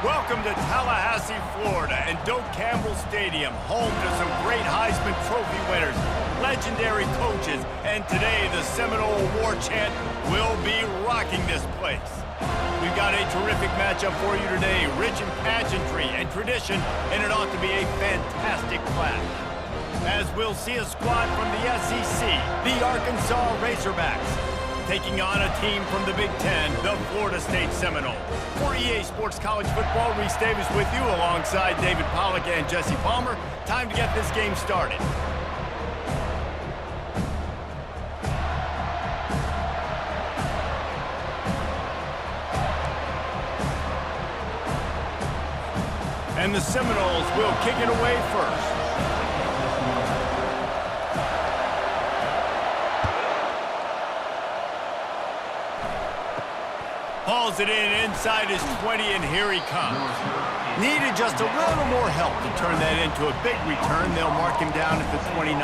Welcome to Tallahassee, Florida, and Doak Campbell Stadium, home to some great Heisman Trophy winners, legendary coaches, and today the Seminole War Chant will be rocking this place. We've got a terrific matchup for you today, rich in pageantry and tradition, and it ought to be a fantastic clash. As we'll see a squad from the SEC, the Arkansas Razorbacks, taking on a team from the Big Ten, the Florida State Seminoles. For EA Sports College Football, Reese Davis with you alongside David Pollack and Jesse Palmer. Time to get this game started. And the Seminoles will kick it away first. Hauls it in inside his 20, and here he comes. Needed just a little more help to turn that into a big return. They'll mark him down at the 29.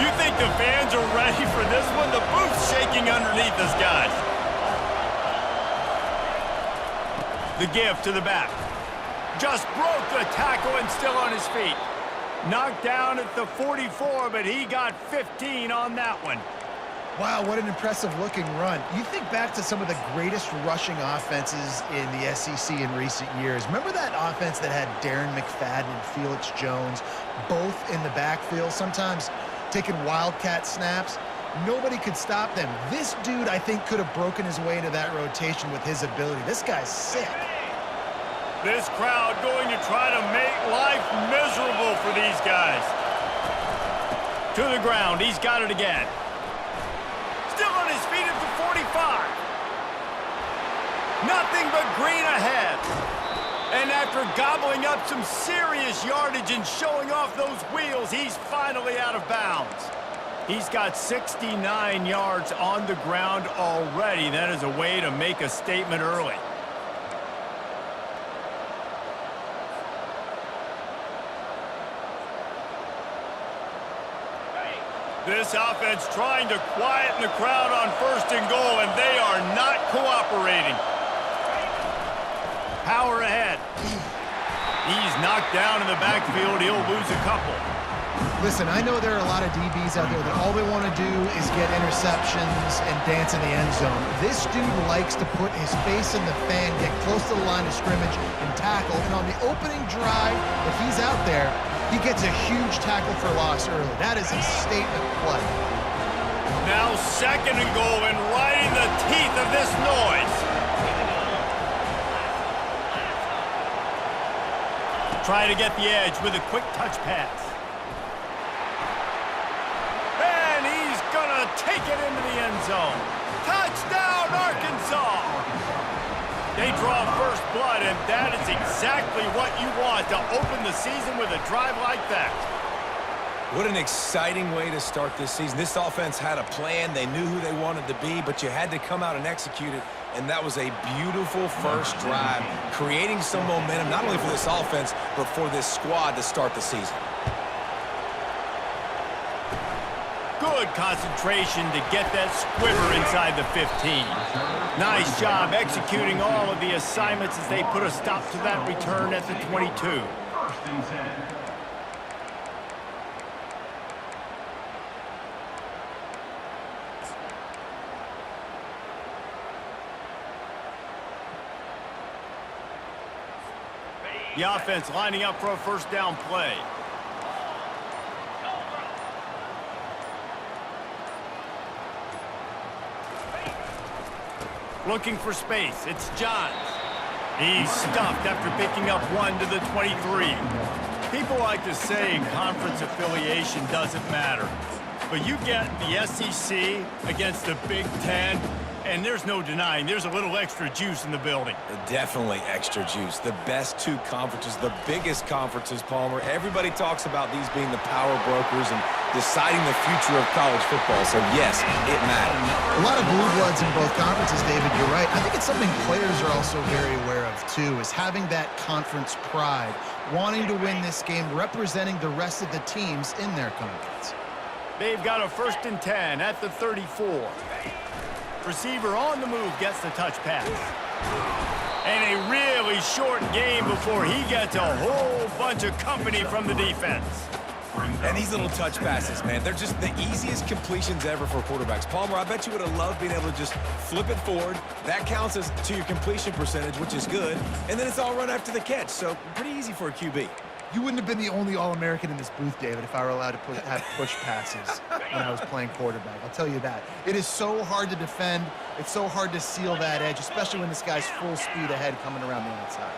You think the fans are ready for this one? The booth's shaking underneath us, guys. The give to the back. Just broke the tackle and still on his feet. Knocked down at the 44, but he got 15 on that one. Wow, what an impressive-looking run. You think back to some of the greatest rushing offenses in the SEC in recent years. Remember that offense that had Darren McFadden and Felix Jones both in the backfield, sometimes taking wildcat snaps? Nobody could stop them. This dude, I think, could have broken his way into that rotation with his ability. This guy's sick. This crowd going to try to make life miserable for these guys. To the ground, he's got it again. Still on his feet at the 45. Nothing but green ahead. And after gobbling up some serious yardage and showing off those wheels, he's finally out of bounds. He's got 69 yards on the ground already. That is a way to make a statement early. This offense trying to quieten the crowd on 1st and goal, and they are not cooperating. Power ahead. He's knocked down in the backfield. He'll lose a couple. Listen, I know there are a lot of DBs out there that all they want to do is get interceptions and dance in the end zone. This dude likes to put his face in the fan, get close to the line of scrimmage, and tackle. And on the opening drive, if he's out there, he gets a huge tackle for loss early. That is a statement play. Now 2nd and goal, and right in the teeth of this noise. Try to get the edge with a quick touch pass. And he's gonna take it into the end zone. Touchdown, Arkansas! They draw first blood, and that is exactly what you want to open the season with a drive like that. What an exciting way to start this season. This offense had a plan. They knew who they wanted to be, but you had to come out and execute it, and that was a beautiful first drive, creating some momentum, not only for this offense, but for this squad to start the season. Good concentration to get that squiver inside the 15. Nice job executing all of the assignments as they put a stop to that return at the 22. The offense lining up for a first down play. Looking for space. It's Johns. He's stuffed after picking up 1 to the 23. People like to say conference affiliation doesn't matter. But you get the SEC against the Big Ten, and there's no denying there's a little extra juice in the building. Definitely extra juice. The best two conferences, the biggest conferences, Palmer. Everybody talks about these being the power brokers and deciding the future of college football. So, yes, it matters. A lot of blue bloods in both conferences, David. You're right. I think it's something players are also very aware of, too, is having that conference pride, wanting to win this game, representing the rest of the teams in their conference. They've got a 1st and 10 at the 34. Receiver on the move gets the touch pass. And a really short game before he gets a whole bunch of company from the defense. And these little touch passes, man, they're just the easiest completions ever for quarterbacks. Palmer, I bet you would have loved being able to just flip it forward. That counts as to your completion percentage, which is good. And then it's all run after the catch, so pretty easy for a QB. You wouldn't have been the only All-American in this booth, David, if I were allowed to have push passes when I was playing quarterback. I'll tell you that. It is so hard to defend. It's so hard to seal that edge, especially when this guy's full speed ahead coming around the outside.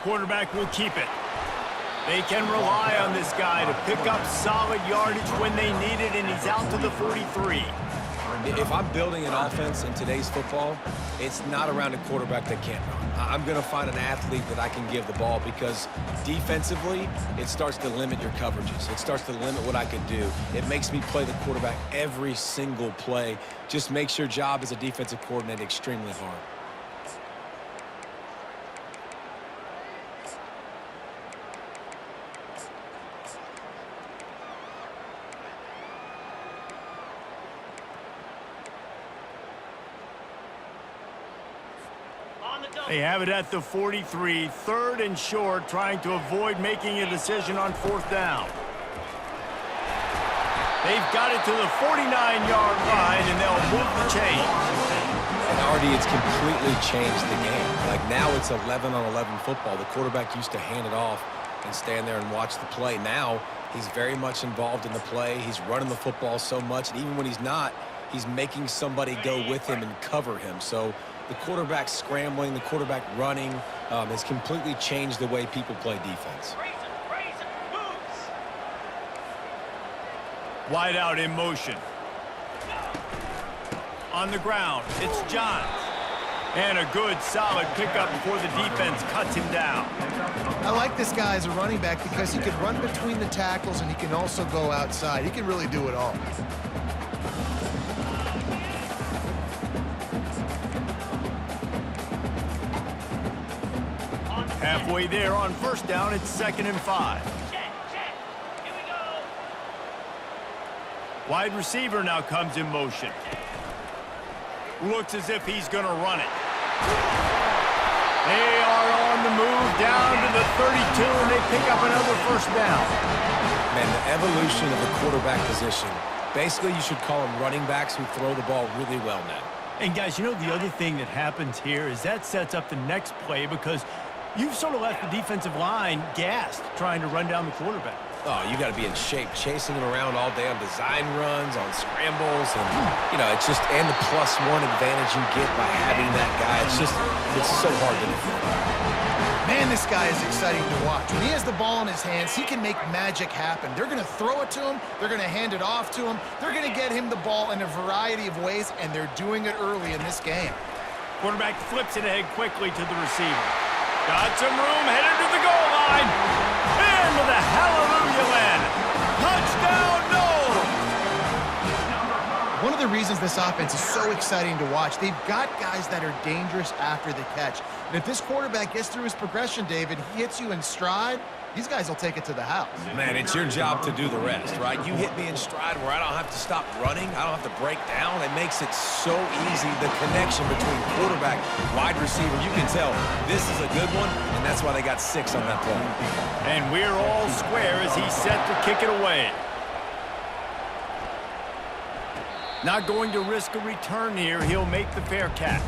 Quarterback will keep it. They can rely on this guy to pick up solid yardage when they need it, and he's out to the 43. If I'm building an offense in today's football, it's not around a quarterback that can't run. I'm going to find an athlete that I can give the ball because defensively, it starts to limit your coverages. It starts to limit what I can do. It makes me play the quarterback every single play. Just makes your job as a defensive coordinator extremely hard. They have it at the 43, 3rd and short, trying to avoid making a decision on 4th down. They've got it to the 49-yard line, and they'll move the chains. And already it's completely changed the game. Like now it's 11-on-11 football. The quarterback used to hand it off and stand there and watch the play. Now he's very much involved in the play. He's running the football so much, and even when he's not, he's making somebody go with him and cover him. So the quarterback scrambling, the quarterback running has completely changed the way people play defense. Wide out in motion. On the ground, it's Johns. And a good, solid pickup before the defense cuts him down. I like this guy as a running back because he can run between the tackles and he can also go outside. He can really do it all. Halfway there on 1st down, it's 2nd and 5. Wide receiver now comes in motion. Looks as if he's going to run it. They are on the move down to the 32, and they pick up another 1st down. Man, the evolution of the quarterback position. Basically, you should call them running backs who throw the ball really well now. And guys, you know the other thing that happens here is that sets up the next play because you've sort of left the defensive line gassed trying to run down the quarterback. Oh, you got to be in shape, chasing him around all day on design runs, on scrambles, and, you know, it's just, and the +1 advantage you get by having that guy. It's just, it's so hard to defend. Man, this guy is exciting to watch. When he has the ball in his hands, he can make magic happen. They're going to throw it to him. They're going to hand it off to him. They're going to get him the ball in a variety of ways, and they're doing it early in this game. Quarterback flips it ahead quickly to the receiver. Got some room, headed to the goal line. And with a hallelujah land. Touchdown, Noles! One of the reasons this offense is so exciting to watch, they've got guys that are dangerous after the catch. And if this quarterback gets through his progression, David, he hits you in stride, these guys will take it to the house. Man, it's your job to do the rest, right? You hit me in stride where I don't have to stop running. I don't have to break down. It makes it so easy, the connection between quarterback, wide receiver. You can tell this is a good one, and that's why they got 6 on that play. And we're all square as he's set to kick it away. Not going to risk a return here. He'll make the fair catch.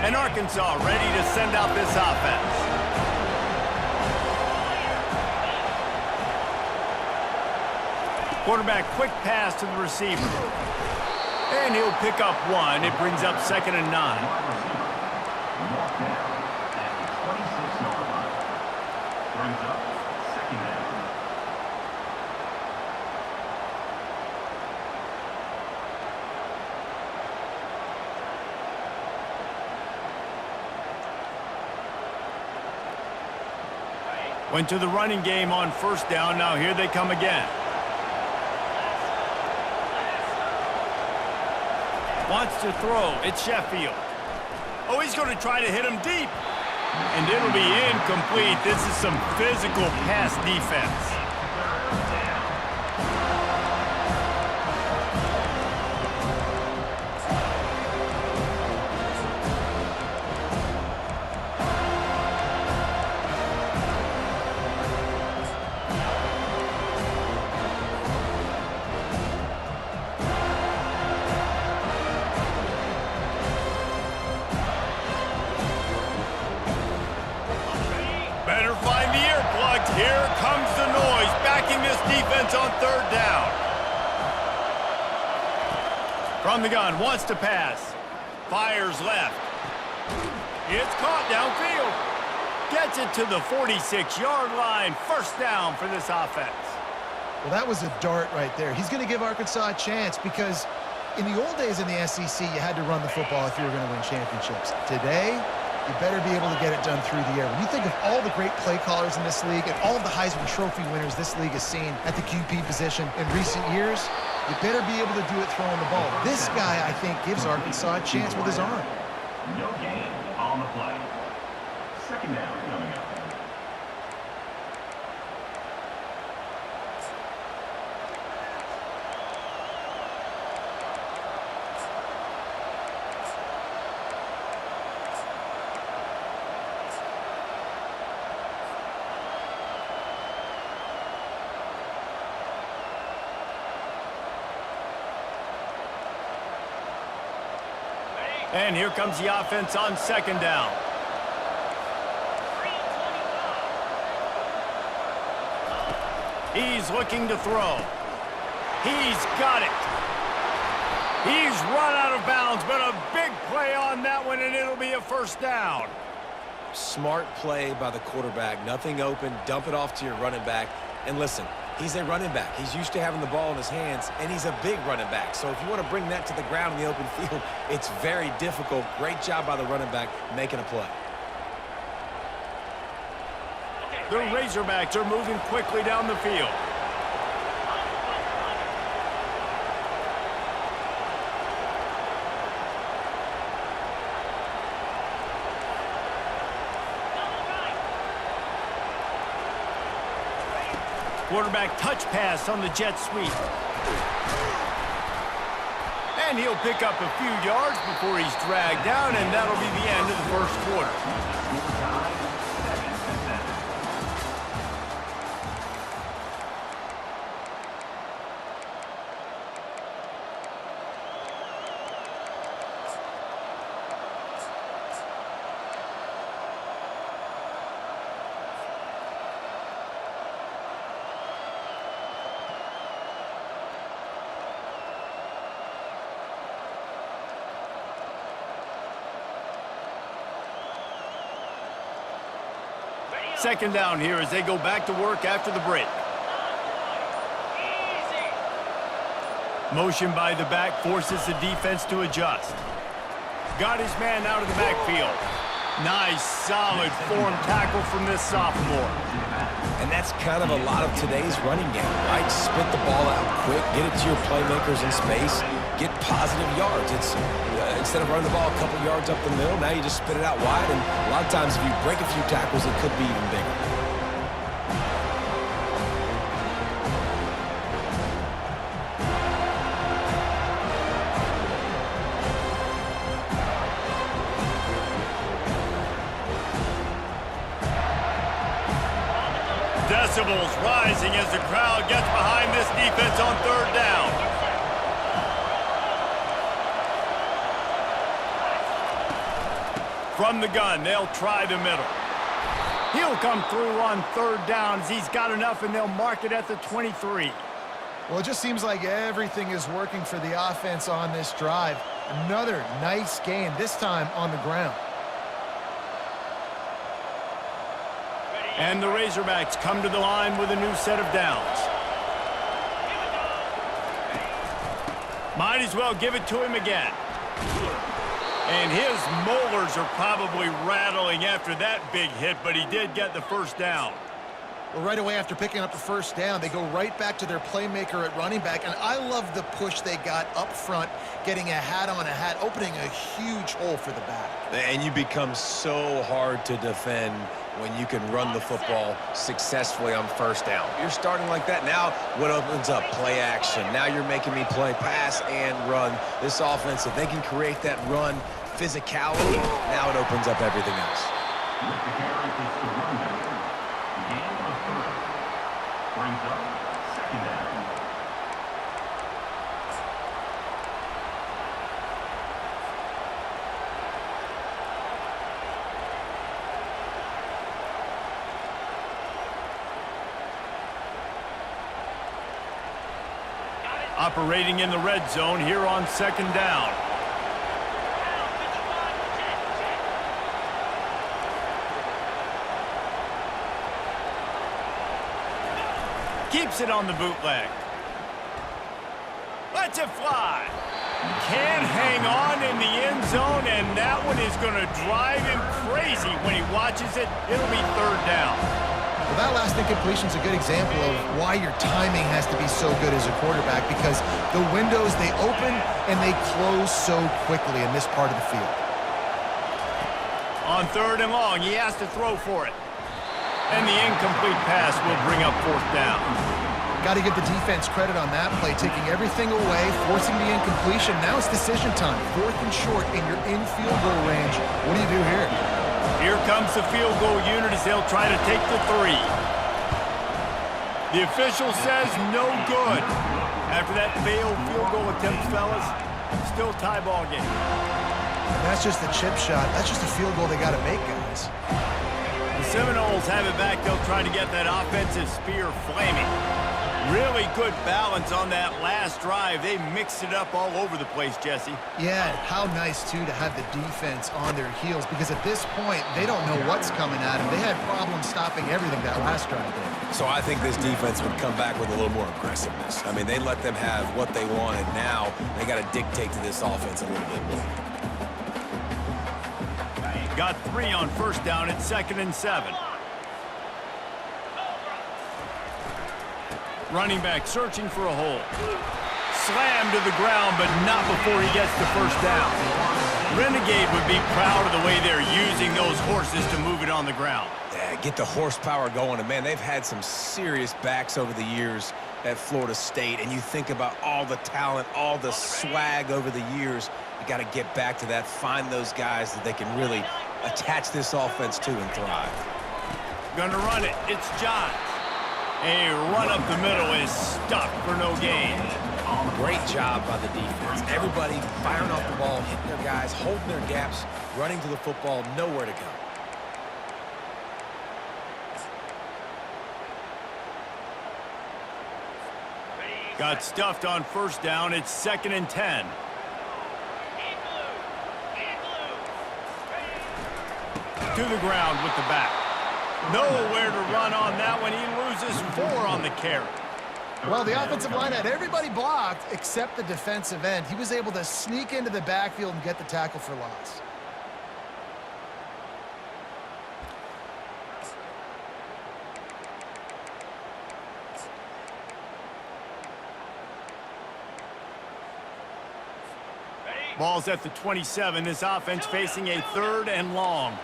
And Arkansas ready to send out this offense. Quarterback quick pass to the receiver. And he'll pick up 1. It brings up 2nd and 9. Went to the running game on first down. Now here they come again. Wants to throw. It's Sheffield. Oh, he's going to try to hit him deep. And it'll be incomplete. This is some physical pass defense. Better find the earplugs. Here comes the noise, backing this defense on third down. From the gun, wants to pass. Fires left. It's caught downfield. Gets it to the 46-yard line. First down for this offense. Well, that was a dart right there. He's going to give Arkansas a chance because in the old days in the SEC, you had to run the football if you were going to win championships. Today, you better be able to get it done through the air. When you think of all the great play callers in this league and all of the Heisman Trophy winners this league has seen at the QB position in recent years, you better be able to do it throwing the ball. This guy, I think, gives Arkansas a chance with his arm. No gain on the play. Second down coming up. And here comes the offense on second down. He's looking to throw. He's got it. He's run out of bounds, but a big play on that one, and it'll be a first down. Smart play by the quarterback. Nothing open. Dump it off to your running back. And listen, he's a running back. He's used to having the ball in his hands, and he's a big running back. So if you want to bring that to the ground in the open field, it's very difficult. Great job by the running back making a play. The Razorbacks are moving quickly down the field. Quarterback touch pass on the jet sweep. And he'll pick up a few yards before he's dragged down, and that'll be the end of the first quarter. Second down here as they go back to work after the break. Motion by the back forces the defense to adjust. Got his man out of the backfield. Nice, solid form tackle from this sophomore. And that's kind of a lot of today's running game, right? Spit the ball out quick, get it to your playmakers in space, get positive yards. It's instead of running the ball a couple yards up the middle, now you just spit it out wide, and a lot of times if you break a few tackles, it could be even bigger. Decibels rising as the crowd gets behind this defense on third down. From the gun, they'll try the middle. He'll come through on third down as he's got enough, and they'll mark it at the 23. Well, it just seems like everything is working for the offense on this drive. Another nice game, this time on the ground. And the Razorbacks come to the line with a new set of downs. Might as well give it to him again. And his molars are probably rattling after that big hit, but he did get the first down. Well, right away after picking up the first down, they go right back to their playmaker at running back. And I love the push they got up front, getting a hat on a hat, opening a huge hole for the back. And you become so hard to defend when you can run the football successfully on first down. You're starting like that. Now what opens up? Play action. Now you're making me play pass and run. This offense, if they can create that run physicality, now it opens up everything else. With the carry, it's the run back. Gain of 30. Brings up second down. Operating in the red zone here on second down. Keeps it on the bootleg. Lets it fly. Can't hang on in the end zone, and that one is going to drive him crazy when he watches it. It'll be third down. Well, that last incompletion is a good example of why your timing has to be so good as a quarterback, because the windows, they open and they close so quickly in this part of the field. On third and long, he has to throw for it. And the incomplete pass will bring up fourth down. Got to give the defense credit on that play, taking everything away, forcing the incompletion. Now it's decision time. Fourth and short, and you're in field goal range. What do you do here? Here comes the field goal unit as they'll try to take the 3. The official says no good. After that failed field goal attempt, fellas, still tie ball game. That's just a chip shot. That's just a field goal they got to make, guys. The Seminoles have it back. They'll try to get that offensive spear flaming. Really good balance on that last drive. They mixed it up all over the place, Jesse. Yeah, how nice, too, to have the defense on their heels, because at this point, they don't know what's coming at them. They had problems stopping everything that last drive did. So I think this defense would come back with a little more aggressiveness. I mean, they let them have what they wanted. Now they got to dictate to this offense a little bit more. Got 3 on first down at 2nd and 7. Running back searching for a hole. Slammed to the ground, but not before he gets the first down. Renegade would be proud of the way they're using those horses to move it on the ground. Yeah, get the horsepower going. And, man, they've had some serious backs over the years at Florida State. And you think about all the talent, all the swag over the years. You got to get back to that, find those guys that they can really attach this offense to and thrive. Gonna run it. It's Johns. A run up the middle is stuffed for no gain. Great job by the defense. Everybody firing off the ball, hitting their guys, holding their gaps, running to the football, nowhere to go. Got stuffed on first down. It's 2nd and 10. To the ground with the back. Nowhere to run on that one. He loses 4 on the carry. Well, the offensive line had everybody blocked except the defensive end. He was able to sneak into the backfield and get the tackle for loss. Ball's at the 27. This offense facing a 3rd and long.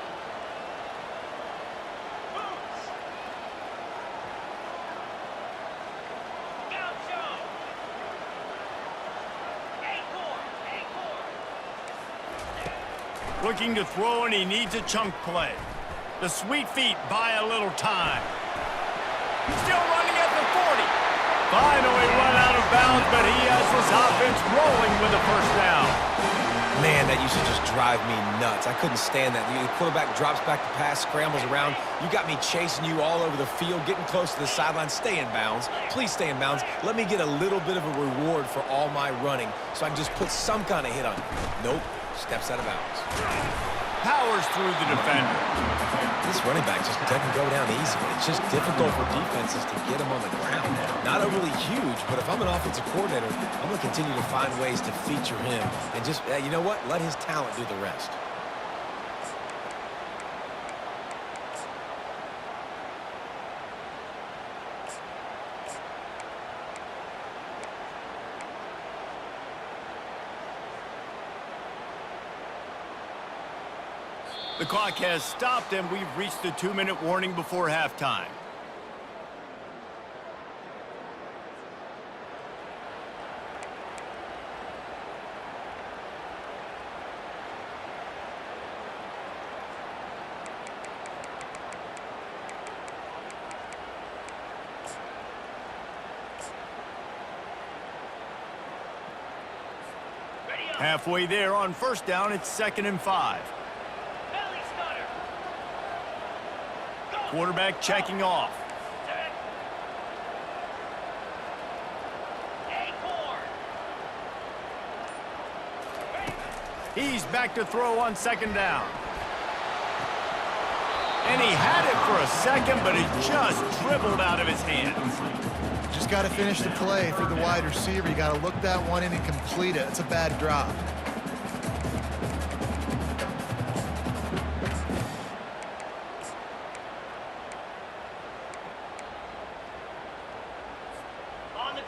Looking to throw, and he needs a chunk play. The sweet feet buy a little time. Still running at the 40. Finally run out of bounds, but he has this offense rolling with a first down. Man, that used to just drive me nuts. I couldn't stand that. The quarterback drops back to pass, scrambles around. You got me chasing you all over the field, getting close to the sideline. Stay in bounds. Please stay in bounds. Let me get a little bit of a reward for all my running so I can just put some kind of hit on you. Nope. Steps out of bounds. Powers through the defender. This running back just doesn't go down easy. It's just difficult for defenses to get him on the ground. Not overly huge, but if I'm an offensive coordinator, I'm going to continue to find ways to feature him and just, you know what, let his talent do the rest. The clock has stopped, and we've reached the 2-minute warning before halftime. Halfway there on first down, it's 2nd and 5. Quarterback checking off. He's back to throw on 2nd down. And he had it for a second, but it just dribbled out of his hands. Just got to finish the play for the wide receiver. You got to look that one in and complete it. It's a bad drop.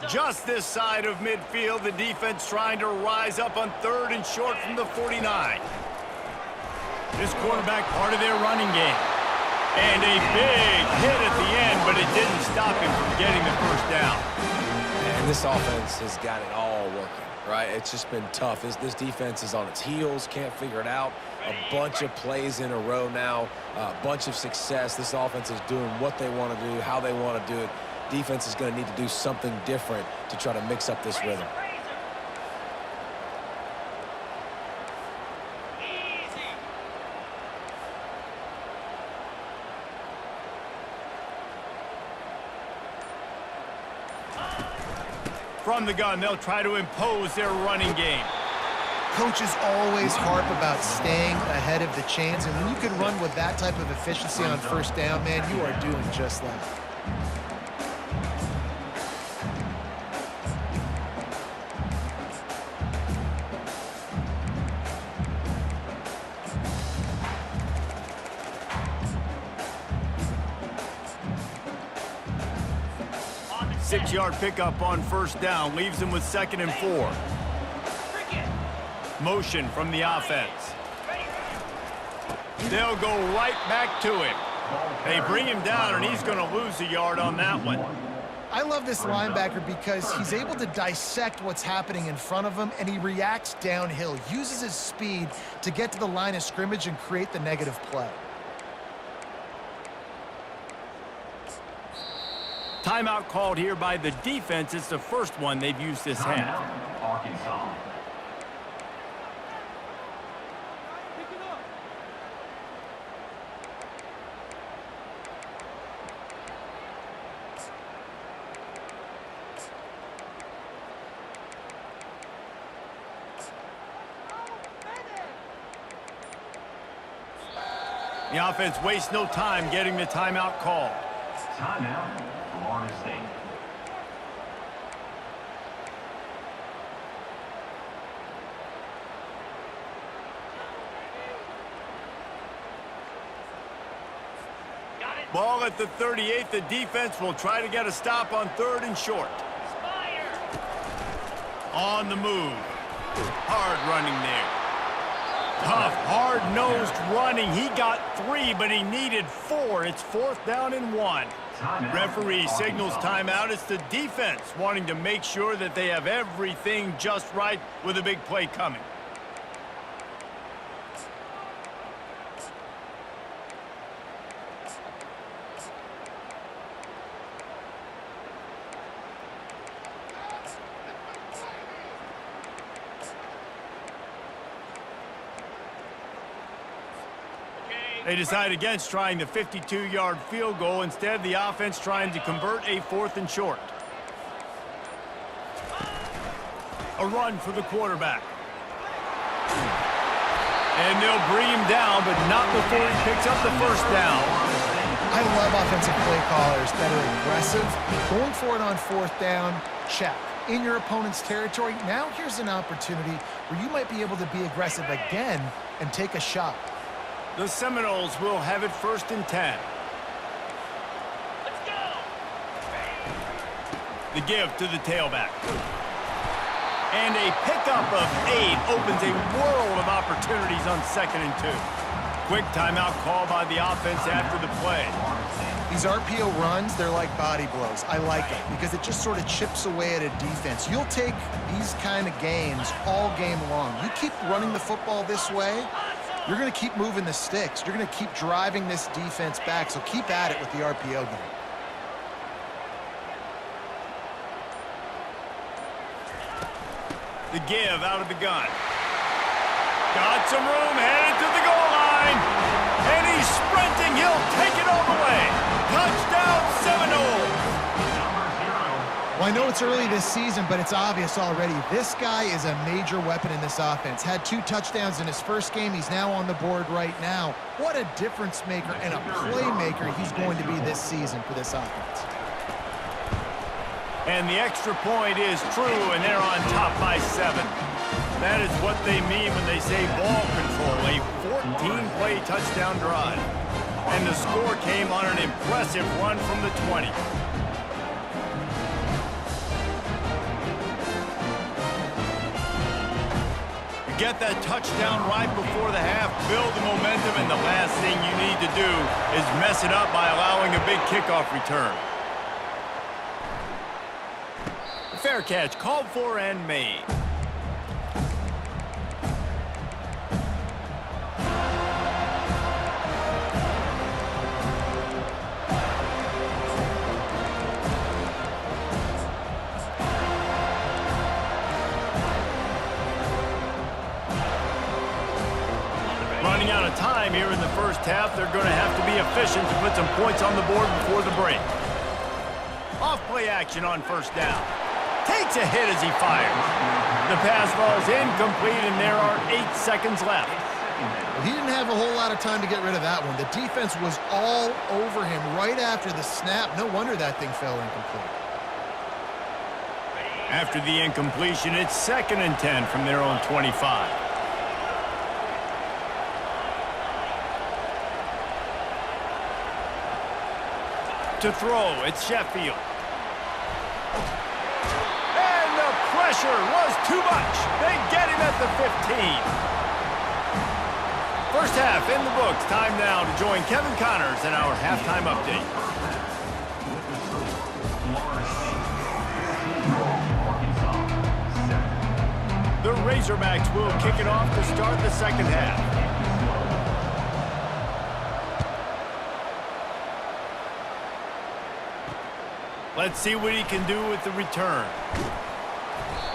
Just this side of midfield, the defense trying to rise up on 3rd and short from the 49. This quarterback part of their running game. And a big hit at the end, but it didn't stop him from getting the first down. And this offense has got it all working, right? It's just been tough. This defense is on its heels, can't figure it out. A bunch of plays in a row now, a bunch of success. This offense is doing what they want to do, how they want to do it. Defense is going to need to do something different to try to mix up this rhythm. From the gun, they'll try to impose their running game. Coaches always harp about staying ahead of the chains, and when you can run with that type of efficiency on first down, man, you are doing just that. Six-yard pickup on first down leaves him with 2nd and 4. Motion from the offense. They'll go right back to him. They bring him down, and he's going to lose a yard on that one. I love this linebacker because he's able to dissect what's happening in front of him, and he reacts downhill, uses his speed to get to the line of scrimmage and create the negative play. Timeout called here by the defense. It's the first one they've used this half. Arkansas. The offense wastes no time getting the timeout called. Timeout, Florida State. Ball at the 38. The defense will try to get a stop on 3rd and short. On the move. Hard running there. Tough, hard-nosed running. He got 3, but he needed 4. It's 4th down and 1. Referee signals timeout. It's the defense wanting to make sure that they have everything just right with a big play coming. They decide against trying the 52-yard field goal. Instead, the offense trying to convert a 4th and short. A run for the quarterback. And they'll bring him down, but not before he picks up the first down. I love offensive play callers that are aggressive. Going for it on 4th down, check. In your opponent's territory, now here's an opportunity where you might be able to be aggressive again and take a shot. The Seminoles will have it 1st and 10. Let's go! The give to the tailback. And a pickup of 8 opens a world of opportunities on 2nd and 2. quick timeout call by the offense after the play. These RPO runs, they're like body blows. I like them because it just sort of chips away at a defense. You'll take these kind of games all game long. You keep running the football this way, you're going to keep moving the sticks. You're going to keep driving this defense back, so keep at it with the RPO game. The give out of the gun. Got some room, headed to the goal line. And he's sprinting. He'll take it all the way. Touchdown Seminoles. Well, I know it's early this season, but it's obvious already. This guy is a major weapon in this offense. Had 2 touchdowns in his first game. He's now on the board right now. What a difference maker and a playmaker he's going to be this season for this offense. And the extra point is true, and they're on top by 7. That is what they mean when they say ball control, a 14-play touchdown drive. And the score came on an impressive run from the 20. You get that touchdown right before the half, build the momentum, and the last thing you need to do is mess it up by allowing a big kickoff return. Fair catch, called for and made. Running out of time here in the first half, they're going to have to be efficient to put some points on the board before the break. Off play action on first down. Takes a hit as he fires. The pass falls incomplete, and there are 8 seconds left. Well, he didn't have a whole lot of time to get rid of that one. The defense was all over him right after the snap. No wonder that thing fell incomplete. After the incompletion, it's 2nd and 10 from their own 25. To throw, it's Sheffield. Pressure was too much. They get him at the 15. First half in the books. Time now to join Kevin Connors in our halftime update. The Razorbacks will kick it off to start the second half. Let's see what he can do with the return.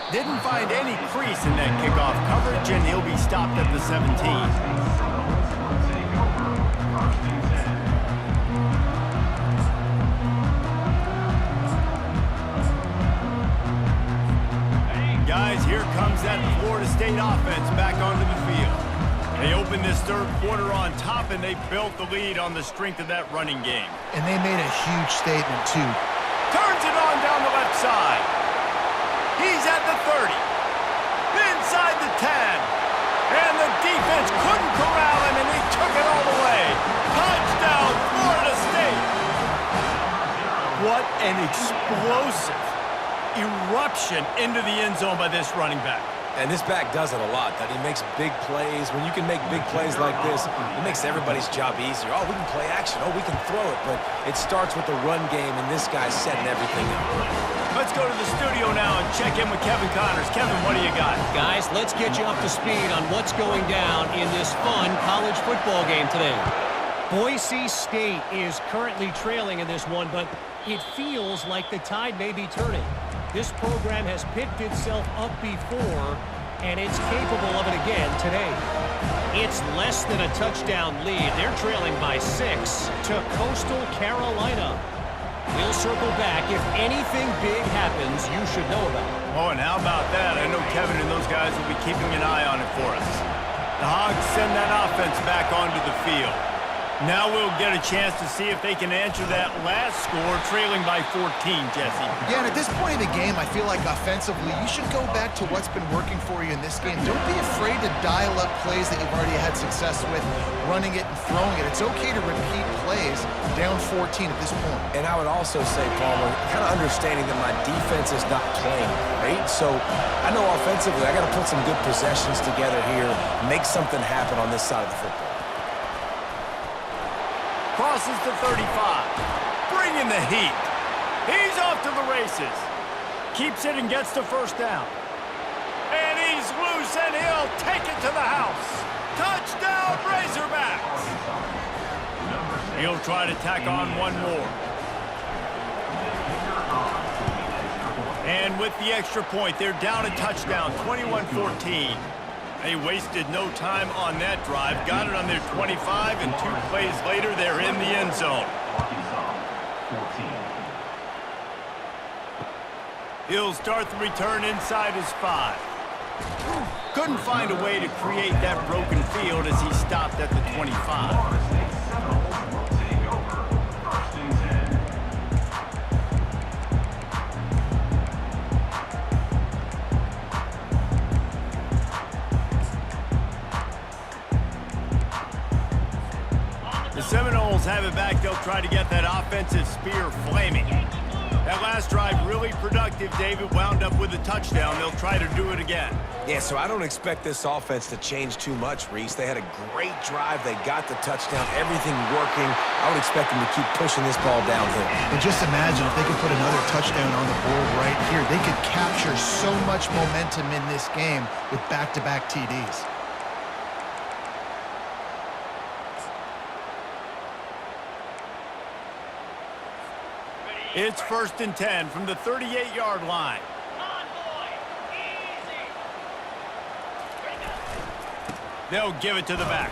Didn't find any crease in that kickoff coverage, and he'll be stopped at the 17. Guys, here comes that Florida State offense back onto the field. They opened this third quarter on top, and they built the lead on the strength of that running game. And they made a huge statement, too. Turns it on down the left side. He's at the 30, inside the 10, and the defense couldn't corral him, and he took it all the way. Touchdown, Florida State. What an explosive eruption into the end zone by this running back. And this back does it a lot, that he makes big plays. When you can make big plays like this, it makes everybody's job easier. Oh, we can play action. Oh, we can throw it. But it starts with the run game, and this guy's setting everything up. Let's go to the studio now and check in with Kevin Connors. Kevin, what do you got? Guys, let's get you up to speed on what's going down in this fun college football game today. Boise State is currently trailing in this one, but it feels like the tide may be turning. This program has picked itself up before, and it's capable of it again today. It's less than a touchdown lead. They're trailing by 6 to Coastal Carolina. We'll circle back. If anything big happens, you should know about it. Oh, and how about that? I know Kevin and those guys will be keeping an eye on it for us. The Hogs send that offense back onto the field. Now we'll get a chance to see if they can answer that last score, trailing by 14, Jesse. Yeah, and at this point in the game, I feel like offensively, you should go back to what's been working for you in this game. Don't be afraid to dial up plays that you've already had success with, running it and throwing it. It's okay to repeat plays down 14 at this point. And I would also say, Palmer, kind of understanding that my defense is not playing great. So I know offensively, I got to put some good possessions together here, make something happen on this side of the football. Crosses the 35. Bringing the heat. He's off to the races. Keeps it and gets the first down. And he's loose, and he'll take it to the house. Touchdown, Razorbacks! He'll try to tack on one more. And with the extra point, they're down a touchdown, 21-14. They wasted no time on that drive. Got it on their 25, and 2 plays later, they're in the end zone. He'll start the return inside his 5. Couldn't find a way to create that broken field as he stopped at the 25. The Seminoles have it back. They'll try to get that offensive spear flaming. That last drive really productive. David wound up with a touchdown. They'll try to do it again. Yeah, so I don't expect this offense to change too much, Reese. They had a great drive. They got the touchdown. Everything working. I would expect them to keep pushing this ball downhill. And just imagine if they could put another touchdown on the board right here. They could capture so much momentum in this game with back-to-back TDs. It's 1st and 10 from the 38-yard line. They'll give it to the back.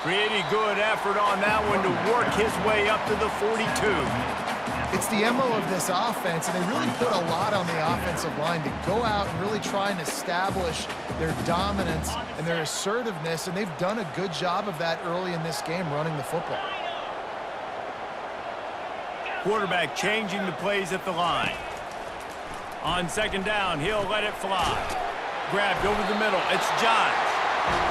Pretty good effort on that one to work his way up to the 42. It's the MO of this offense, and they really put a lot on the offensive line to go out and really try and establish their dominance and their assertiveness, and they've done a good job of that early in this game running the football. Quarterback changing the plays at the line. On 2nd down, he'll let it fly. Grabbed over the middle. It's Johns.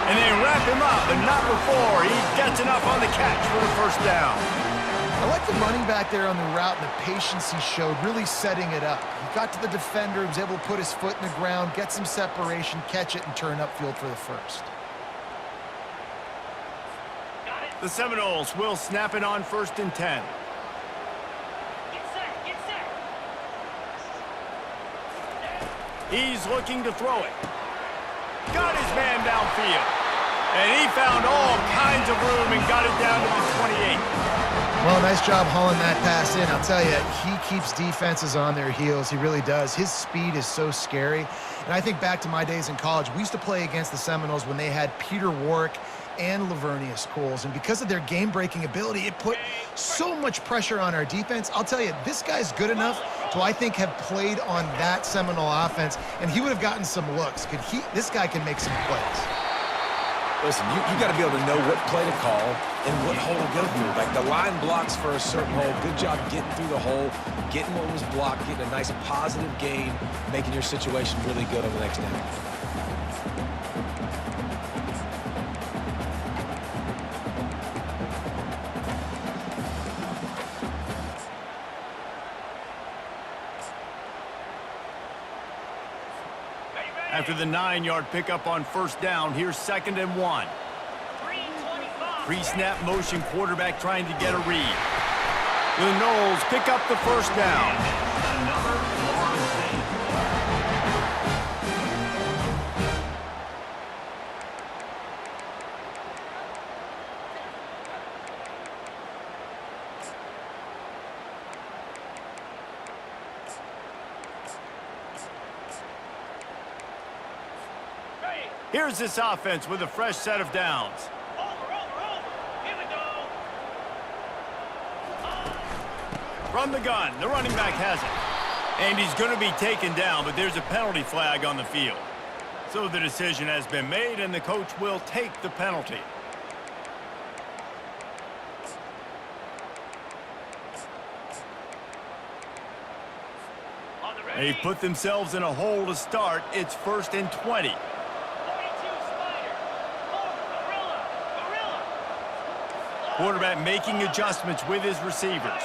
And they wrap him up, but not before he gets enough on the catch for the 1st down. I like the running back there on the route and the patience he showed, really setting it up. He got to the defender, he was able to put his foot in the ground, get some separation, catch it, and turn upfield for the 1st. The Seminoles will snap it on 1st and 10. He's looking to throw it. Got his man downfield. And he found all kinds of room and got it down to the 28. Well, nice job hauling that pass in. I'll tell you, he keeps defenses on their heels. He really does. His speed is so scary. And I think back to my days in college, we used to play against the Seminoles when they had Peter Warrick and Lavernius Coles. And because of their game-breaking ability, it put so much pressure on our defense. I'll tell you, this guy's good enough to, I think, have played on that Seminole offense, and he would have gotten some looks. This guy can make some plays. Listen, you got to be able to know what play to call and what hole to go through. Like the line blocks for a certain hole. Good job getting through the hole, getting what was blocked, getting a nice positive gain, making your situation really good on the next down. After the 9-yard pickup on 1st down, here's 2nd and 1. Pre-snap motion, quarterback trying to get a read. The Noles pick up the 1st down. Here's this offense with a fresh set of downs. From the gun, the running back has it. And he's going to be taken down, but there's a penalty flag on the field. So the decision has been made, and the coach will take the penalty. They put themselves in a hole to start. It's 1st and 20. Quarterback making adjustments with his receivers.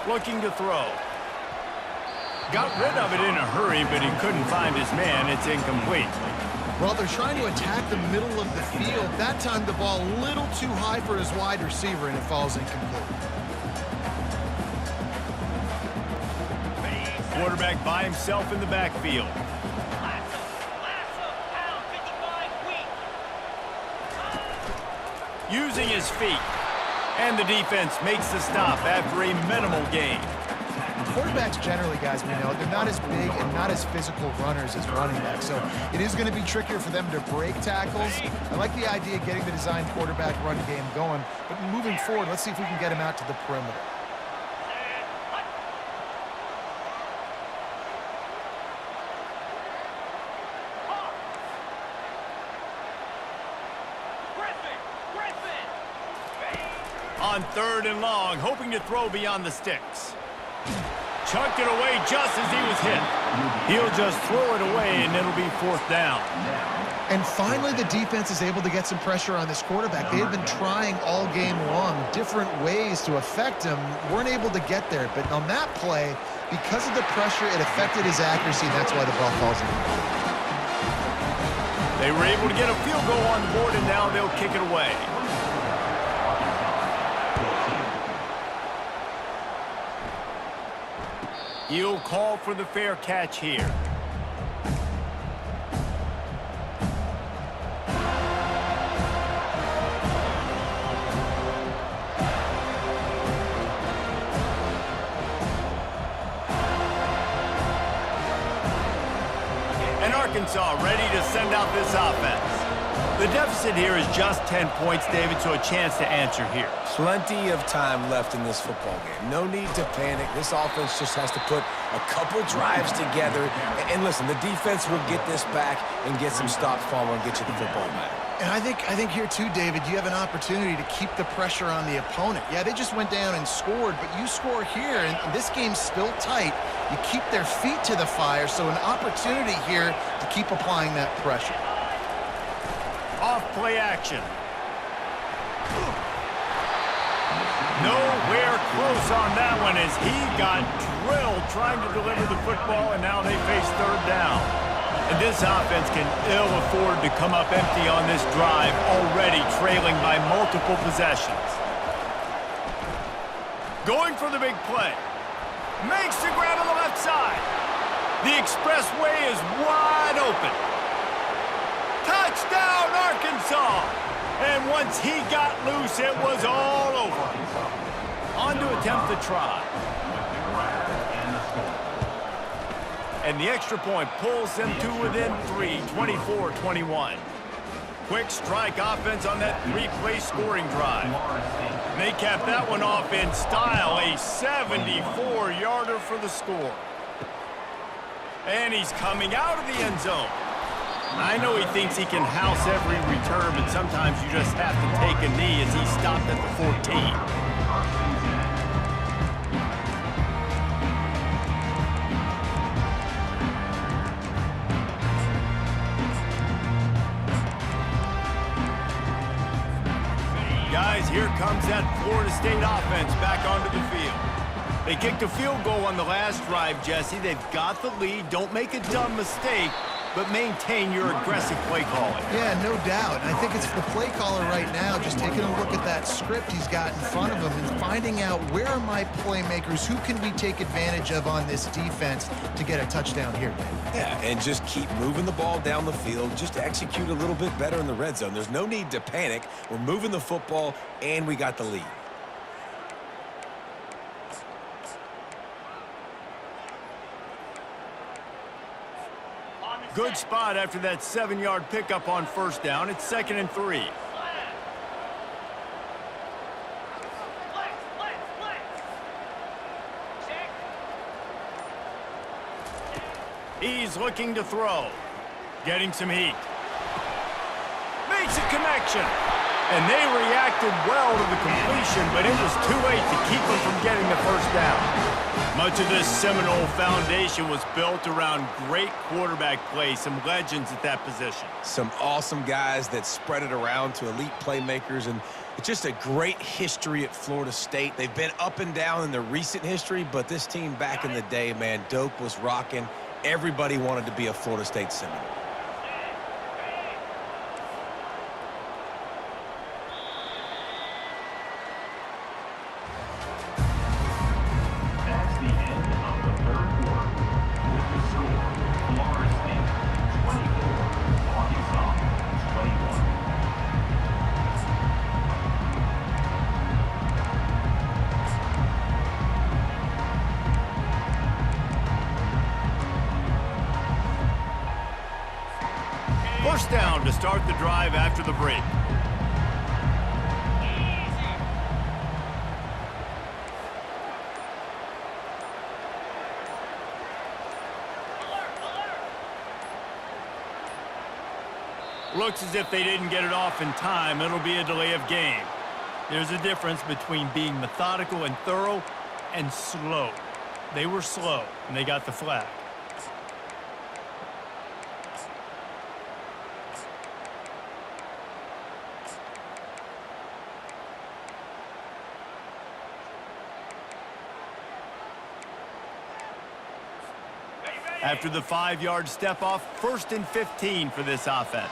Looking to throw. Got rid of it in a hurry, but he couldn't find his man. It's incomplete. Well, they're trying to attack the middle of the field. That time the ball a little too high for his wide receiver, and it falls incomplete. Quarterback by himself in the backfield. Using his feet. And the defense makes the stop after a minimal gain. Quarterbacks generally, guys, we know, they're not as big and not as physical runners as running backs, so it is going to be trickier for them to break tackles. I like the idea of getting the design quarterback run game going, but moving forward, let's see if we can get him out to the perimeter. On 3rd and long, hoping to throw beyond the sticks. Chucked it away just as he was hit. He'll just throw it away, and it'll be 4th down. And finally, the defense is able to get some pressure on this quarterback. They had been trying all game long different ways to affect him. Weren't able to get there, but on that play, because of the pressure, it affected his accuracy, and that's why the ball falls in. They were able to get a field goal on the board, and now they'll kick it away. He'll call for the fair catch here. And Arkansas ready to send out this offense. The deficit here is just 10 points, David, so a chance to answer here. Plenty of time left in this football game. No need to panic. This offense just has to put a couple drives together. And listen, the defense will get this back and get some stops following and get you the football back. And I think here too, David, you have an opportunity to keep the pressure on the opponent. Yeah, they just went down and scored, but you score here, and this game's still tight. You keep their feet to the fire, so an opportunity here to keep applying that pressure. Off play action. Nowhere close on that one as he got drilled trying to deliver the football, and now they face 3rd down. And this offense can ill afford to come up empty on this drive, already trailing by multiple possessions. Going for the big play. Makes the grab on the left side. The expressway is wide open. Touchdown, Arkansas! And once he got loose, it was all over. On to attempt the try. And the extra point pulls them to within 3, 24-21. Quick strike offense on that 3-play scoring drive. And they capped that one off in style, a 74-yarder for the score. And he's coming out of the end zone. I know he thinks he can house every return, but sometimes you just have to take a knee as he stopped at the 14. Guys, here comes that Florida State offense back onto the field. They kicked a field goal on the last drive, Jesse. They've got the lead. Don't make a dumb mistake, but maintain your aggressive play calling. Yeah, no doubt. I think it's the play caller right now just taking a look at that script he's got in front of him and finding out where are my playmakers, who can we take advantage of on this defense to get a touchdown here. Yeah, and just keep moving the ball down the field. Just execute a little bit better in the red zone. There's no need to panic. We're moving the football, and we got the lead. Good spot after that 7-yard pickup on 1st down. It's 2nd and 3. He's looking to throw. Getting some heat. Makes a connection. And they reacted well to the completion, but it was too late to keep them from getting the 1st down. Much of this Seminole foundation was built around great quarterback play, some legends at that position. Some awesome guys that spread it around to elite playmakers, and it's just a great history at Florida State. They've been up and down in the recent history, but this team back in the day, man, Doak was rocking. Everybody wanted to be a Florida State Seminole. That's the end of the third quarter. With the score, Florida State 24, Arkansas 21. First down to start the drive after the break. Looks as if they didn't get it off in time. It'll be a delay of game. There's a difference between being methodical and thorough and slow. They were slow, and they got the flag. After the 5-yard step off, 1st and 15 for this offense.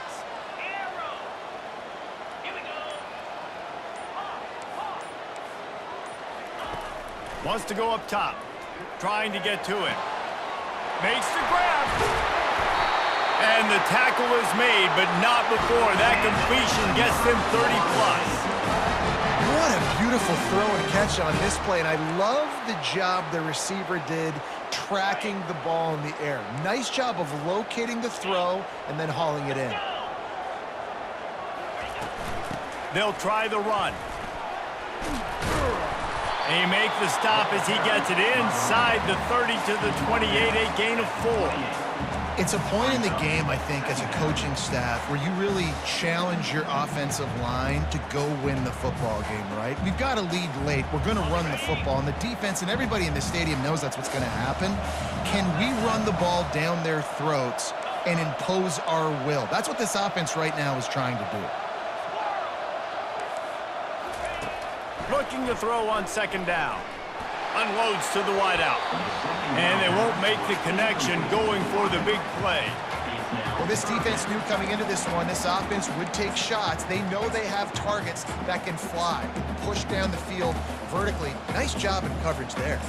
Wants to go up top, trying to get to it. Makes the grab. And the tackle is made, but not before that completion gets them 30+. What a beautiful throw and catch on this play, and I love the job the receiver did tracking the ball in the air. Nice job of locating the throw and then hauling it in. They'll try the run. They make the stop as he gets it inside the 30 to the 28, a gain of 4. It's a point in the game, I think, as a coaching staff where you really challenge your offensive line to go win the football game, right? We've got to lead late. We're going to run the football, and the defense and everybody in the stadium knows that's what's going to happen. Can we run the ball down their throats and impose our will? That's what this offense right now is trying to do. Looking to throw on 2nd down. Unloads to the wideout. And they won't make the connection going for the big play. Well, this defense knew coming into this one, this offense would take shots. They know they have targets that can fly, push down the field vertically. Nice job in coverage there.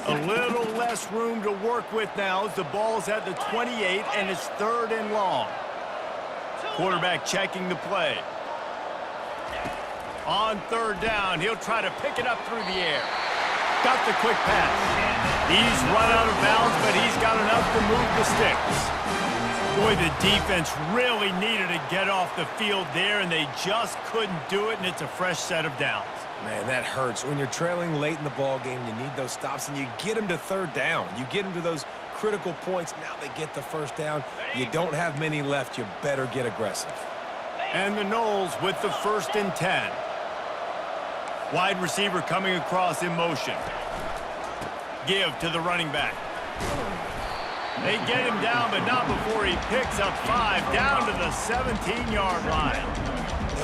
A little less room to work with now as the ball's at the 28 and it's 3rd and long. Quarterback checking the play. On 3rd down, he'll try to pick it up through the air. Got the quick pass. He's run out of bounds, but he's got enough to move the sticks. Boy, the defense really needed to get off the field there, and they just couldn't do it, and it's a fresh set of downs. Man, that hurts. When you're trailing late in the ball game, you need those stops, and you get them to 3rd down. You get them to those critical points. Now they get the 1st down. You don't have many left. You better get aggressive. And the Noles with the 1st and 10. Wide receiver coming across in motion. Give to the running back. They get him down, but not before he picks up 5 down to the 17-yard line.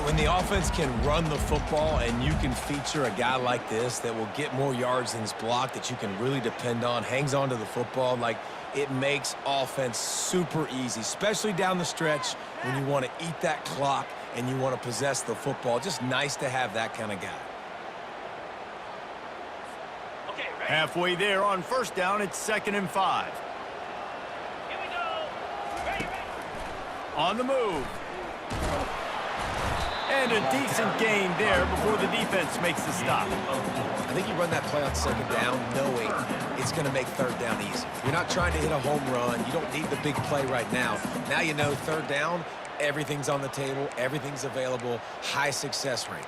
When the offense can run the football and you can feature a guy like this that will get more yards than his block, that you can really depend on, hangs on to the football, like, it makes offense super easy, especially down the stretch when you want to eat that clock and you want to possess the football. Just nice to have that kind of guy. Halfway there on 1st down, it's 2nd and 5. Here we go. Ready. On the move. And a decent gain there before the defense makes the stop. I think you run that play on 2nd down knowing it's going to make 3rd down easy. You're not trying to hit a home run. You don't need the big play right now. Now you know 3rd down, everything's on the table, everything's available, high success rate.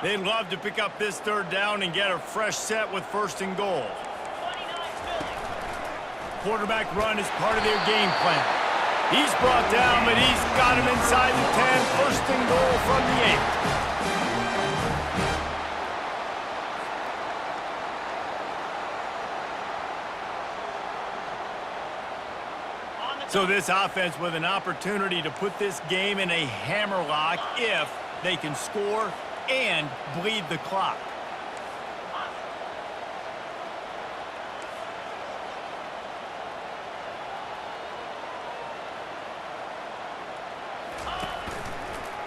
They'd love to pick up this 3rd down and get a fresh set with 1st and goal. quarterback run is part of their game plan. He's brought down, but he's got him inside the 10. First and goal from the 8. So this offense with an opportunity to put this game in a hammerlock if they can score and bleed the clock.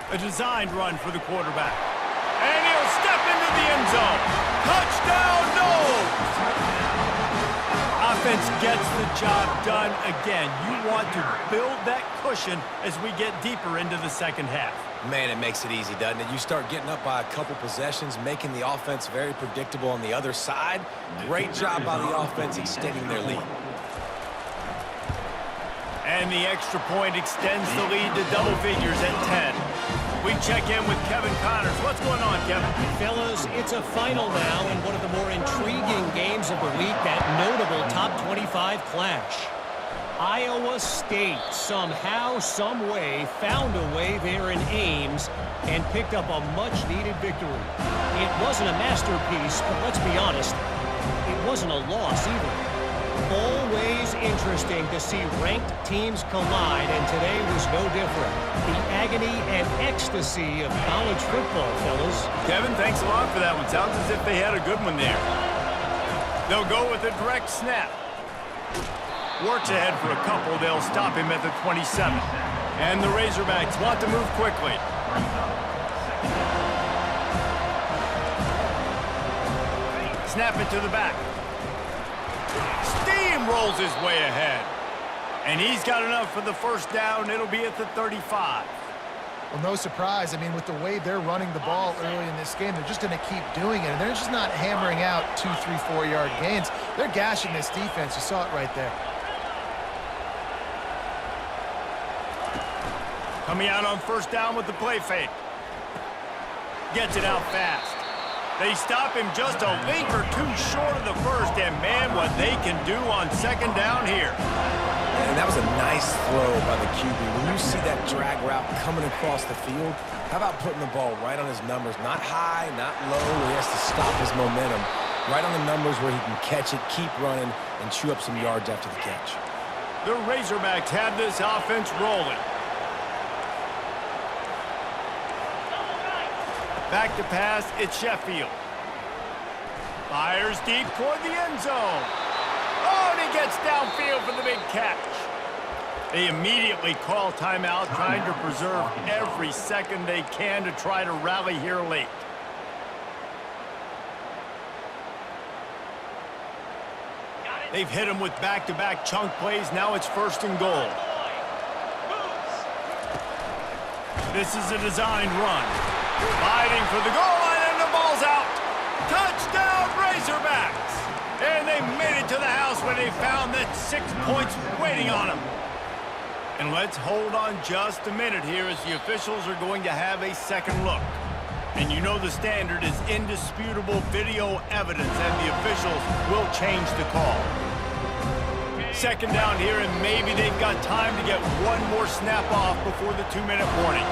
A designed run for the quarterback. And he'll step into the end zone. Touchdown, Noles! Offense gets the job done again. You want to build that cushion as we get deeper into the second half. Man, it makes it easy, doesn't it? You start getting up by a couple possessions, making the offense very predictable on the other side. Great job by the offense extending their lead. And the extra point extends the lead to double figures at 10. We check in with Kevin Connors. What's going on, Kevin? Fellas, it's a final now in one of the more intriguing games of the week, that notable top 25 clash. Iowa State somehow, some way, found a way there in Ames and picked up a much-needed victory. It wasn't a masterpiece, but let's be honest, it wasn't a loss either. Always interesting to see ranked teams collide, and today was no different. The agony and ecstasy of college football, fellas. Kevin, thanks a lot for that one. Sounds as if they had a good one there. They'll go with a direct snap. Works ahead for a couple. They'll stop him at the 27. And the Razorbacks want to move quickly. Snap it to the back. Rolls his way ahead. And he's got enough for the first down. It'll be at the 35. Well, no surprise. I mean, with the way they're running the ball early in this game, they're just going to keep doing it. And they're just not hammering out 2, 3, 4-yard gains. They're gashing this defense. You saw it right there. Coming out on first down with the play fake. Gets it out fast. They stop him just a link or two short of the first, and man, what they can do on second down here. And that was a nice throw by the QB. When you see that drag route coming across the field, how about putting the ball right on his numbers? Not high, not low, where he has to stop his momentum. Right on the numbers where he can catch it, keep running, and chew up some yards after the catch. The Razorbacks have this offense rolling. Back to pass, it's Sheffield. Fires deep toward the end zone. Oh, and he gets downfield for the big catch. They immediately call timeout, trying to preserve every second they can to try to rally here late. They've hit him with back-to-back chunk plays. Now it's first and goal. This is a designed run. Fighting for the goal line, and the ball's out. Touchdown, Razorbacks! And they made it to the house when they found that 6 points waiting on them. And let's hold on just a minute here as the officials are going to have a second look. And you know the standard is indisputable video evidence, and the officials will change the call. Second down here, and maybe they've got time to get one more snap off before the 2-minute warning.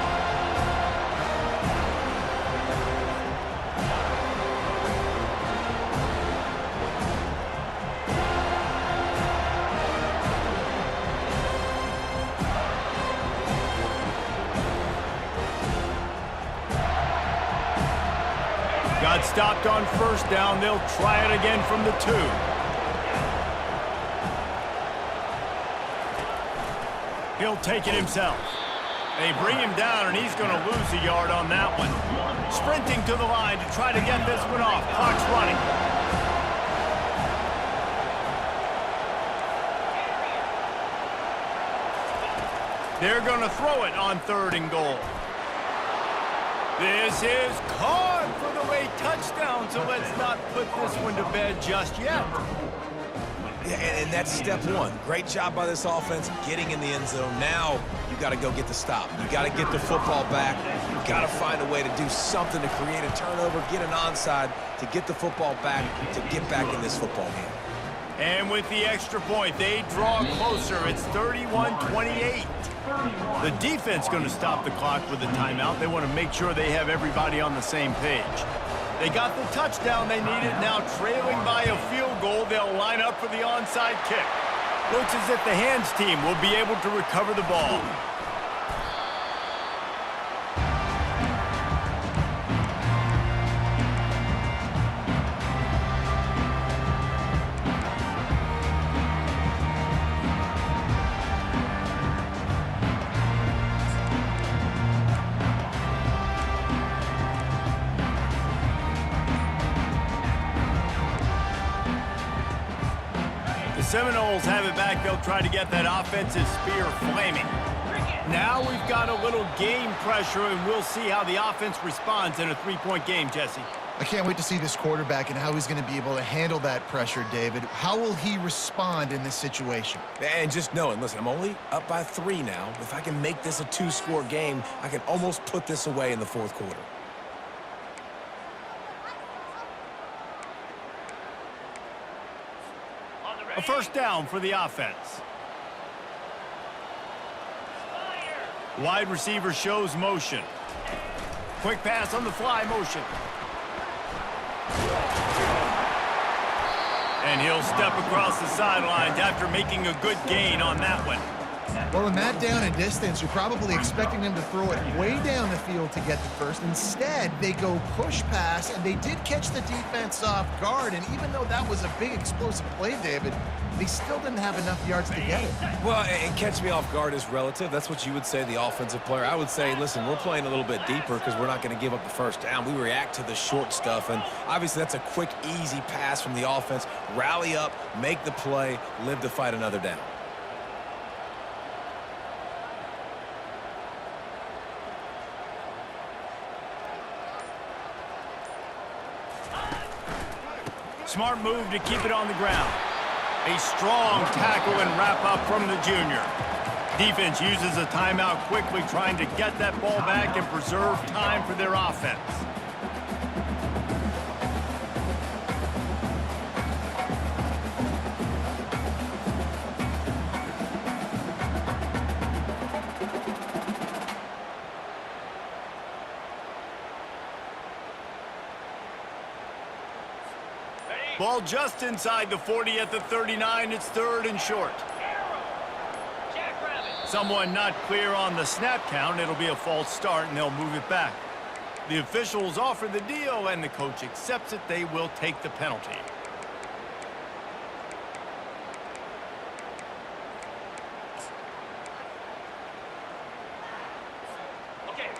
Got stopped on first down. They'll try it again from the 2. He'll take it himself. They bring him down, and he's going to lose a yard on that one. Sprinting to the line to try to get this one off. Clock's running. They're going to throw it on 3rd and goal. This is caught for the late touchdown, so let's not put this one to bed just yet. Yeah, and that's step one. Great job by this offense getting in the end zone. Now you got to go get the stop. You got to get the football back. You got to find a way to do something to create a turnover, get an onside, to get the football back, to get back in this football game. And with the extra point, they draw closer. It's 31-28. The defense going to stop the clock with a timeout. They want to make sure they have everybody on the same page. They got the touchdown they needed. Now trailing by a field goal, they'll line up for the onside kick. Looks as if the hands team will be able to recover the ball. Seminoles have it back. They'll try to get that offensive spear flaming. Now we've got a little game pressure, and we'll see how the offense responds in a three-point game, Jesse. I can't wait to see this quarterback and how he's going to be able to handle that pressure, David. How will he respond in this situation? And just knowing, listen, I'm only up by 3 now. If I can make this a 2-score game, I can almost put this away in the fourth quarter. A first down for the offense. Wide receiver shows motion. Quick pass on the fly motion. And he'll step across the sidelines after making a good gain on that one. Well, in that down and distance, you're probably expecting them to throw it way down the field to get the first. Instead, they go push pass, and they did catch the defense off guard. And even though that was a big explosive play, David, they still didn't have enough yards to get it. Well, and catch me off guard is relative. That's what you would say, the offensive player. I would say, listen, we're playing a little bit deeper because we're not going to give up the first down. We react to the short stuff, and obviously that's a quick, easy pass from the offense. Rally up, make the play, live to fight another down. Smart move to keep it on the ground. A strong tackle and wrap up from the junior. Defense uses a timeout quickly, trying to get that ball back and preserve time for their offense. Ball just inside the 40 at the 39. It's third and short. Someone not clear on the snap count. It'll be a false start, and they'll move it back. The officials offer the deal, and the coach accepts it. They will take the penalty.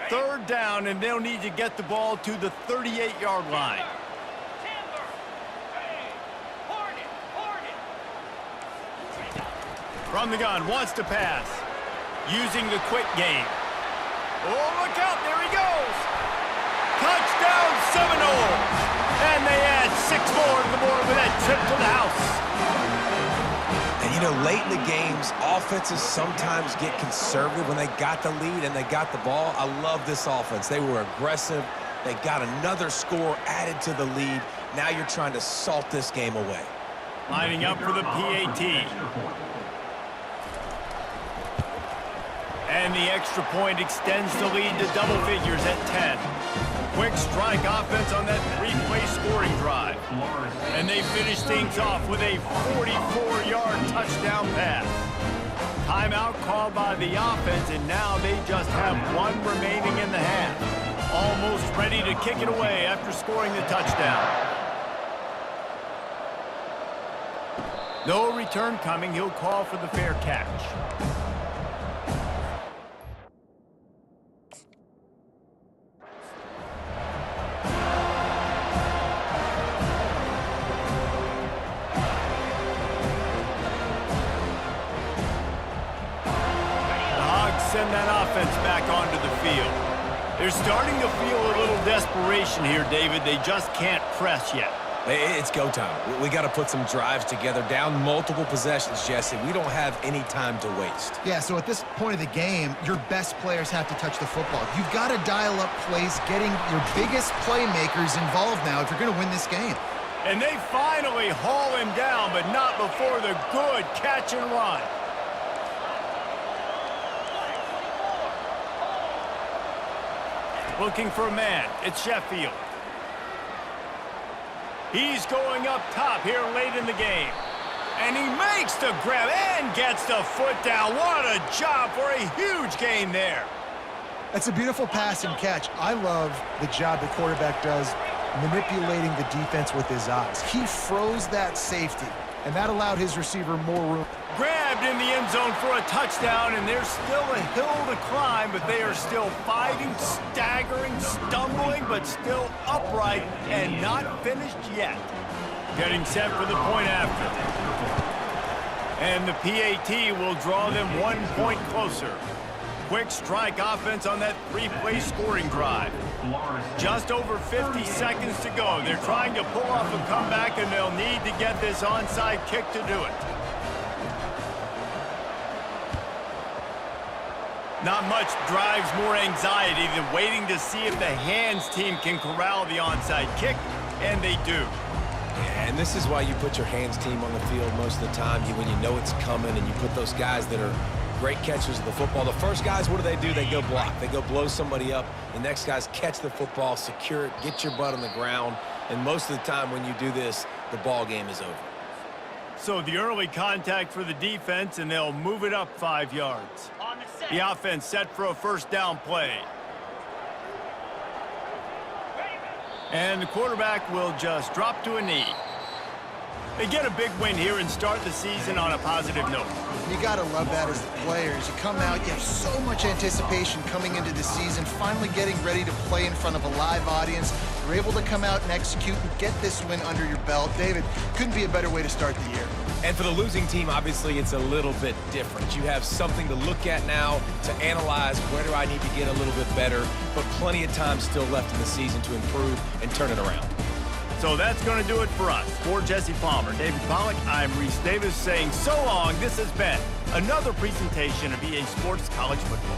Third down, and they'll need to get the ball to the 38-yard line. From the gun, wants to pass. Using the quick game. Oh, look out, there he goes. Touchdown Seminoles. And they add 6 more to the board with that trip to the house. And you know, late in the games, offenses sometimes get conservative when they got the lead and they got the ball. I love this offense. They were aggressive. They got another score added to the lead. Now you're trying to salt this game away. Lining up for the PAT. And the extra point extends the lead to double figures at 10. Quick strike offense on that 3-play scoring drive. And they finish things off with a 44-yard touchdown pass. Timeout called by the offense, and now they just have 1 remaining in the half. Almost ready to kick it away after scoring the touchdown. No return coming. He'll call for the fair catch. Send that offense back onto the field. They're starting to feel a little desperation here, David. They just can't press yet. It's go time. We got to put some drives together, down multiple possessions, Jesse. We don't have any time to waste. Yeah, so at this point of the game, your best players have to touch the football. You've got to dial up plays, getting your biggest playmakers involved now if you're going to win this game. And they finally haul him down, but not before the good catch and run. Looking for a man. It's Sheffield. He's going up top here late in the game. And he makes the grab and gets the foot down. What a job for a huge gain there. That's a beautiful pass and catch. I love the job the quarterback does manipulating the defense with his eyes. He froze that safety, and that allowed his receiver more room. Grabbed in the end zone for a touchdown, and there's still a hill to climb, but they are still fighting, staggering, stumbling, but still upright and not finished yet. Getting set for the point after. And the PAT will draw them 1 point closer. Quick strike offense on that 3-play scoring drive. Just over 50 seconds to go. They're trying to pull off a comeback, and they'll need to get this onside kick to do it. Not much drives more anxiety than waiting to see if the hands team can corral the onside kick, and they do. Yeah, and this is why you put your hands team on the field most of the time. When you know it's coming, and you put those guys that are great catchers of the football. The first guys, what do? They go block. They go blow somebody up. The next guys catch the football, secure it, get your butt on the ground. And most of the time when you do this, the ball game is over. So the early contact for the defense, and they'll move it up 5 yards. The offense set for a first down play. And the quarterback will just drop to a knee. They get a big win here and start the season on a positive note. You got to love that as the players. You come out, you have so much anticipation coming into the season, finally getting ready to play in front of a live audience. You're able to come out and execute and get this win under your belt. David, couldn't be a better way to start the year. And for the losing team, obviously, it's a little bit different. You have something to look at now to analyze where do I need to get a little bit better, but plenty of time still left in the season to improve and turn it around. So that's going to do it for us. For Jesse Palmer, David Pollack, I'm Reese Davis saying so long. This has been another presentation of EA Sports College Football.